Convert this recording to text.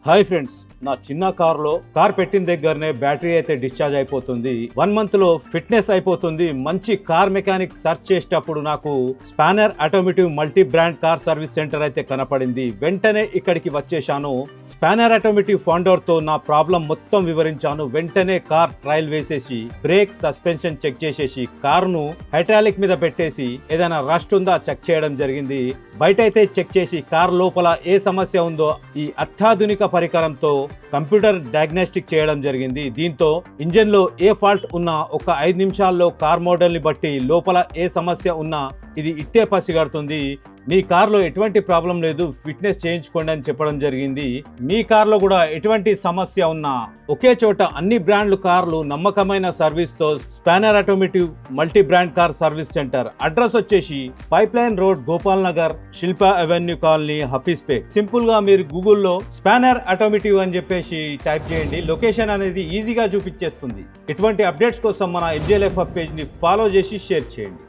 Hi friends, నా చిన్న car పెట్టిన దగ్గరనే బ్యాటరీ అయితే డిశ్చార్జ్ అయిపోతుంది. 1 month లో ఫిట్నెస్ అయిపోతుంది. మంచి కార్ మెకానిక్ సెర్చ్ చేసేటప్పుడు నాకు spanner automotive multi brand car service centre అయితే కనపడింది. వెంటనే ఇక్కడికి వచ్చేసాను. స్పానర్ ఆటోమేటివ్ ఫౌండర్ తో నా ప్రాబ్లం మొత్తం వివరించాను. వెంటనే కార్ ట్రయల్ వేసేసి బ్రేక్ సస్పెన్షన్ చెక్ చేసేసి కారును హైడ్రాలిక్ మీద పెట్టేసి ఏదైనా రస్ట్ ఉందా చెక్ చేయడం జరిగింది. బయట అయితే చెక్ చేసి కార్ లోపల ఏ సమస్య ఉందో ఈ అత్యాధునిక పరికరంతో కంప్యూటర్ డయాగ్నోస్టిక్ చేయడం జరిగింది. దీంతో ఇంజన్ లో ఏ ఫాల్ట్ ఉన్నా ఒక 5 నిమిషాల్లో కార్ మోడల్ ని బట్టి లోపల ఏ సమస్య ఉన్నా ఇది ఇట్టే పసిగడుతుంది. మీ కార్లో ఎటువంటి ప్రాబ్లం లేదు, ఫిట్నెస్ చేయించుకోండి అని చెప్పడం జరిగింది. మీ కార్లో కూడా ఎటువంటి సమస్య ఉన్నా ఒకే చోట అన్ని బ్రాండ్లు కార్లు నమ్మకమైన సర్వీస్ తో spanner automotive multi brand car service centre. Address వచ్చేసి pipe line road, Gopal Nagar, Shilpa avenue colony, Hafeezpet. Simple గా మీరు గూగుల్లో స్పానర్ ఆటోమేటివ్ అని చెప్పేసి టైప్ చేయండి. లొకేషన్ అనేది ఈజీగా చూపించేస్తుంది. ఇటువంటి అప్డేట్స్ కోసం మన MJLF పేజ్ ని ఫాలో చేసి షేర్ చేయండి.